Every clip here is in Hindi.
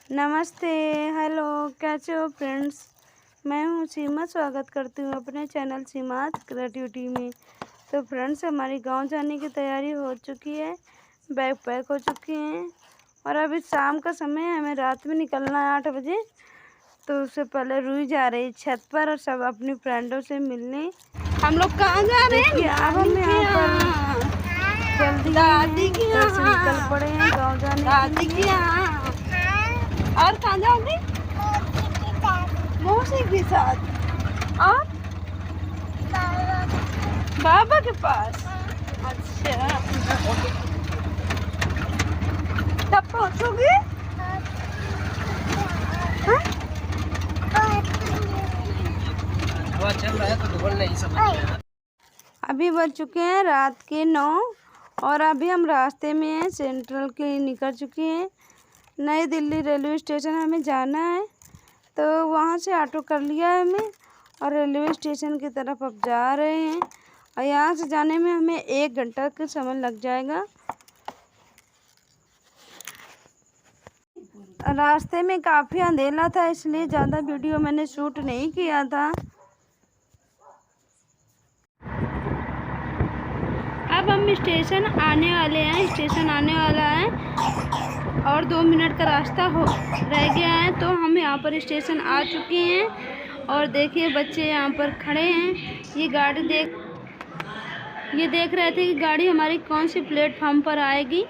नमस्ते, हेलो, कैसे हो फ्रेंड्स। मैं हूँ सीमा, स्वागत करती हूँ अपने चैनल सीमा क्रिएटिविटी में। तो फ्रेंड्स, हमारी गांव जाने की तैयारी हो चुकी है, बैग पैक हो चुके हैं और अभी शाम का समय है, हमें रात में निकलना है 8 बजे। तो उससे पहले रुई जा रही छत पर और सब अपनी फ्रेंडों से मिलने। हम लोग कहाँ जा रहे हैं? अब हम यहाँ पर जल्दी दादी की घर से निकल पड़े हैं गाँव जाने दादी के यहाँ। और कहाँ जाओगे? मौसी के साथ। और बाबा के पास। अच्छा, कब पहुँचोगे? हवा चल रहा है तो ढोल नहीं समझ। अभी बज चुके हैं रात के 9 और अभी हम रास्ते में हैं, सेंट्रल के निकल चुके हैं। नई दिल्ली रेलवे स्टेशन हमें जाना है, तो वहाँ से ऑटो कर लिया है हमें और रेलवे स्टेशन की तरफ अब जा रहे हैं। और यहाँ से जाने में हमें 1 घंटा का समय लग जाएगा। रास्ते में काफ़ी अंधेरा था, इसलिए ज़्यादा वीडियो मैंने शूट नहीं किया था। अब हम स्टेशन आने वाले हैं, स्टेशन आने वाला है और 2 मिनट का रास्ता रह गया है। तो हम यहाँ पर स्टेशन आ चुके हैं और देखिए बच्चे यहाँ पर खड़े हैं। ये गाड़ी देख रहे थे कि गाड़ी हमारी कौन सी प्लेटफार्म पर आएगी,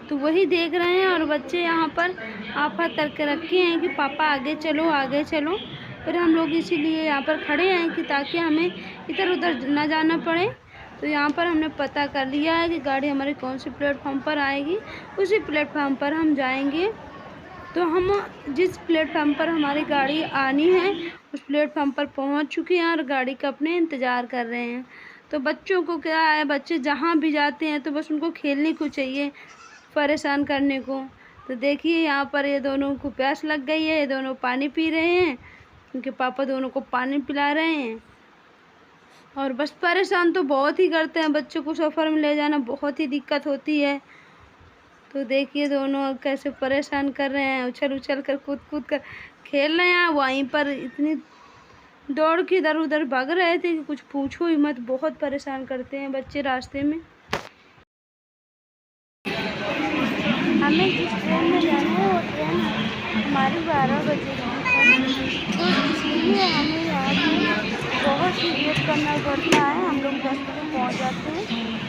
तो वही देख रहे हैं। और बच्चे यहाँ पर आफा करके रखे हैं कि पापा आगे चलो आगे चलो। फिर हम लोग इसीलिए यहाँ पर खड़े हैं कि ताकि हमें इधर उधर ना जाना पड़े। तो यहाँ पर हमने पता कर लिया है कि गाड़ी हमारी कौन सी प्लेटफार्म पर आएगी, उसी प्लेटफार्म पर हम जाएंगे। तो हम जिस प्लेटफार्म पर हमारी गाड़ी आनी है उस प्लेटफार्म पर पहुँच चुके हैं और गाड़ी का अपने इंतज़ार कर रहे हैं। तो बच्चों को क्या है, बच्चे जहाँ भी जाते हैं तो बस उनको खेलने को चाहिए, परेशान करने को। तो देखिए यहाँ पर ये दोनों को प्यास लग गई है, ये दोनों पानी पी रहे हैं, उनके पापा दोनों को पानी पिला रहे हैं। और बस परेशान तो बहुत ही करते हैं, बच्चों को सफ़र में ले जाना बहुत ही दिक्कत होती है। तो देखिए दोनों कैसे परेशान कर रहे हैं, उछल उछल कर कूद कूद कर खेल रहे हैं। वहीं पर इतनी दौड़ के इधर उधर भाग रहे थे कि कुछ पूछो ही मत, बहुत परेशान करते हैं बच्चे रास्ते में। हमें जिस ट्रेन में जाना है वो ट्रेन हमारी 12 बजे की है, तो इसलिए हमें यहाँ पे बहुत ही वेट करना पड़ता है। हम लोग 10 बजे पहुँच जाते हैं,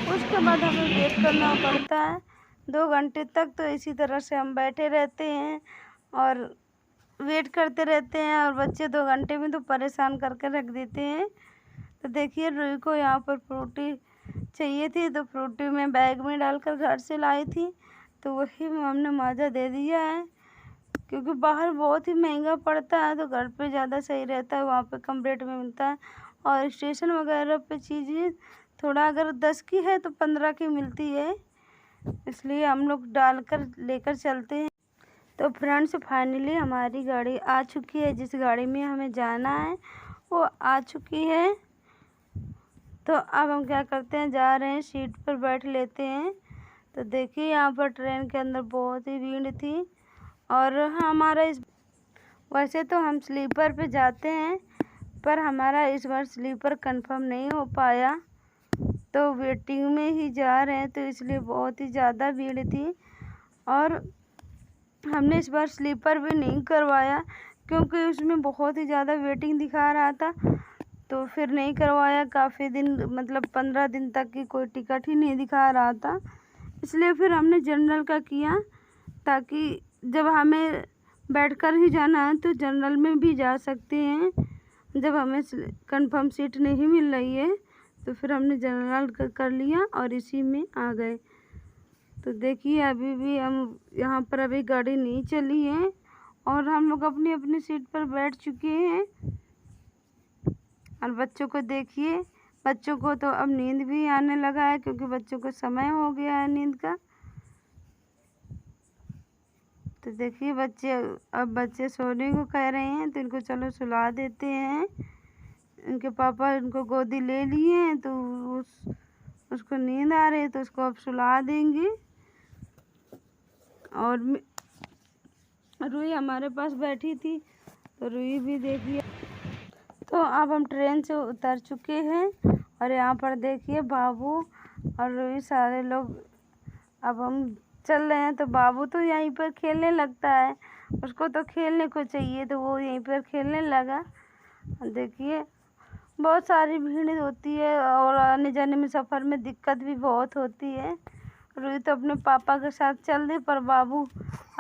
उसके बाद हमें वेट करना पड़ता है 2 घंटे तक। तो इसी तरह से हम बैठे रहते हैं और वेट करते रहते हैं और बच्चे 2 घंटे में तो परेशान करके रख देते हैं। तो देखिए रूही को यहाँ पर फ्रूटी चाहिए थी, तो फ्रूटी मैं बैग में डालकर घर से लाई थी, तो वही हमने माजा दे दिया है। क्योंकि बाहर बहुत ही महंगा पड़ता है, तो घर पे ज़्यादा सही रहता है, वहाँ पे कम रेट में मिलता है। और स्टेशन वगैरह पे चीज़ें थोड़ा अगर 10 की है तो 15 की मिलती है, इसलिए हम लोग डालकर लेकर चलते हैं। तो फ्रेंड्स, फाइनली हमारी गाड़ी आ चुकी है, जिस गाड़ी में हमें जाना है वो आ चुकी है। तो अब हम क्या करते हैं, जा रहे हैं, सीट पर बैठ लेते हैं। तो देखिए यहाँ पर ट्रेन के अंदर बहुत ही भीड़ थी और हमारा वैसे तो हम स्लीपर पे जाते हैं, पर हमारा इस बार स्लीपर कंफर्म नहीं हो पाया, तो वेटिंग में ही जा रहे हैं, तो इसलिए बहुत ही ज़्यादा भीड़ थी। और हमने इस बार स्लीपर भी नहीं करवाया क्योंकि उसमें बहुत ही ज़्यादा वेटिंग दिखा रहा था, तो फिर नहीं करवाया। काफ़ी दिन, मतलब 15 दिन तक की कोई टिकट ही नहीं दिखा रहा था, इसलिए फिर हमने जनरल का किया, ताकि जब हमें बैठकर ही जाना है तो जनरल में भी जा सकते हैं। जब हमें कंफर्म सीट नहीं मिल रही है तो फिर हमने जनरल कर लिया और इसी में आ गए। तो देखिए अभी भी हम यहाँ पर अभी गाड़ी नहीं चली है और हम लोग अपनी अपनी सीट पर बैठ चुके हैं। और बच्चों को देखिए, बच्चों को तो अब नींद भी आने लगा है क्योंकि बच्चों को समय हो गया है नींद का। तो देखिए बच्चे सोने को कह रहे हैं, तो इनको चलो सुला देते हैं। इनके पापा इनको गोदी ले लिए हैं, तो उसको नींद आ रही है, तो उसको अब सुला देंगे। और रूही हमारे पास बैठी थी, तो रूही भी देखिए। तो अब हम ट्रेन से उतर चुके हैं और यहाँ पर देखिए बाबू और रूही सारे लोग। अब हम चल रहे हैं, तो बाबू तो यहीं पर खेलने लगता है, उसको तो खेलने को चाहिए, तो वो यहीं पर खेलने लगा। देखिए बहुत सारी भीड़ होती है और आने जाने में सफ़र में दिक्कत भी बहुत होती है। रूही तो अपने पापा के साथ चल दी, पर बाबू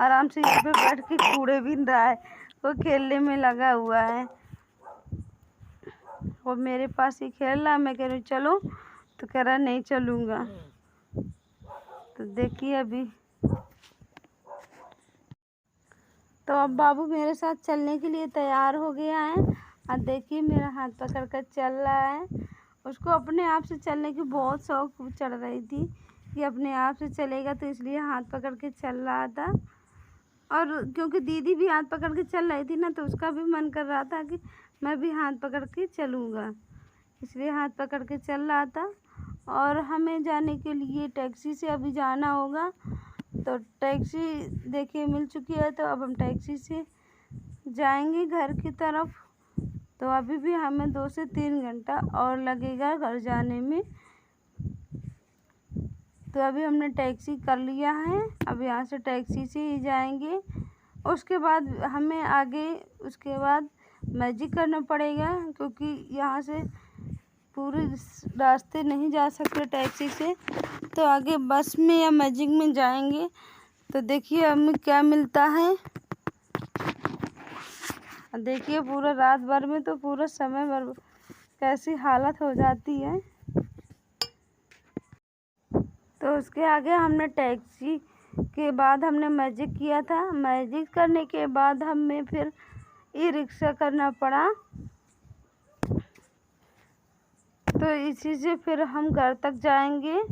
आराम से यहीं पे बैठ के कूड़े बीन रहा है, वो खेलने में लगा हुआ है। वो मेरे पास ही खेल रहा, मैं कह रही चलो, तो कह रहा नहीं चलूँगा। तो देखिए अभी तो अब बाबू मेरे साथ चलने के लिए तैयार हो गया है और देखिए मेरा हाथ पकड़ कर चल रहा है। उसको अपने आप से चलने की बहुत शौक चढ़ रही थी कि अपने आप से चलेगा, तो इसलिए हाथ पकड़ के चल रहा था। और क्योंकि दीदी भी हाथ पकड़ के चल रही थी ना, तो उसका भी मन कर रहा था कि मैं भी हाथ पकड़ के चलूँगा, इसलिए हाथ पकड़ के चल रहा था। और हमें जाने के लिए टैक्सी से अभी जाना होगा, तो टैक्सी देखिए मिल चुकी है, तो अब हम टैक्सी से जाएंगे घर की तरफ। तो अभी भी हमें 2 से 3 घंटा और लगेगा घर जाने में। तो अभी हमने टैक्सी कर लिया है, अब यहाँ से टैक्सी से ही जाएंगे। उसके बाद हमें आगे उसके बाद मैजिक करना पड़ेगा, क्योंकि यहाँ से पूरे रास्ते नहीं जा सकते टैक्सी से, तो आगे बस में या मैजिक में जाएंगे। तो देखिए हमें क्या मिलता है। देखिए पूरा रात भर में तो पूरा समय भर कैसी हालत हो जाती है। तो उसके आगे हमने टैक्सी के बाद हमने मैजिक किया था। मैजिक करने के बाद हमें फिर ई रिक्शा करना पड़ा, तो इसी से फिर हम घर तक जाएंगे।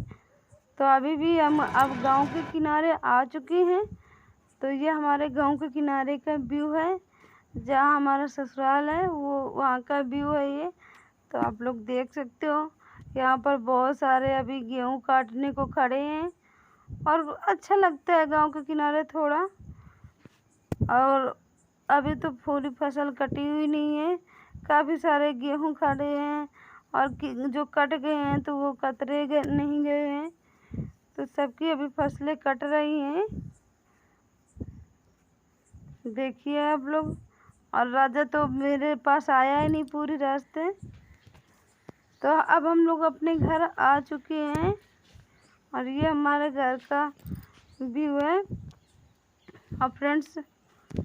तो अभी भी हम अब गांव के किनारे आ चुके हैं। तो ये हमारे गांव के किनारे का व्यू है, जहाँ हमारा ससुराल है वो वहाँ का व्यू है ये। तो आप लोग देख सकते हो, यहाँ पर बहुत सारे अभी गेहूँ काटने को खड़े हैं और अच्छा लगता है गांव के किनारे थोड़ा। और अभी तो पूरी फसल कटी हुई नहीं है, काफ़ी सारे गेहूँ खड़े हैं और जो कट गए हैं तो वो कतरे नहीं गए हैं, तो सबकी अभी फसलें कट रही हैं, देखिए आप लोग। और राजा तो मेरे पास आया ही नहीं पूरी रास्ते। तो अब हम लोग अपने घर आ चुके हैं और ये हमारे घर का व्यू है। और फ्रेंड्स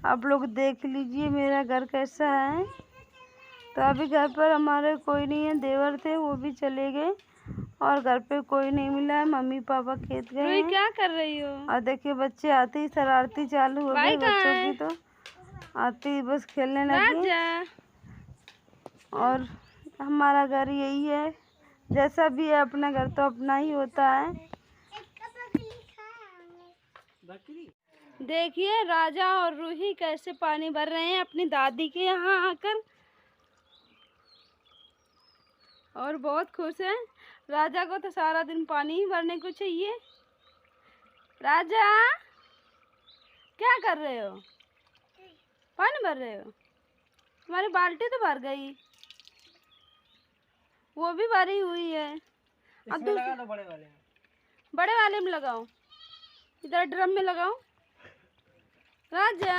आप लोग देख लीजिए मेरा घर कैसा है। तो अभी घर पर हमारे कोई नहीं है, देवर थे वो भी चले गए और घर पे कोई नहीं मिला है, मम्मी पापा खेत गए हैं। क्या कर रही हो? और देखिए बच्चे आते ही शरारती चालू हो गए, बच्चों की तो आते ही बस खेलने लगे। और हमारा घर यही है, जैसा भी है अपना घर तो अपना ही होता है। देखिए राजा और रूही कैसे पानी भर रहे हैं अपनी दादी के यहाँ आकर, और बहुत खुश हैं। राजा को तो सारा दिन पानी ही भरने को चाहिए। राजा क्या कर रहे हो? पानी भर रहे हो? तुम्हारी बाल्टी तो भर गई, वो भी भरी हुई है। अब लगा लो बड़े वाले में लगाओ, इधर ड्रम में लगाओ। राजा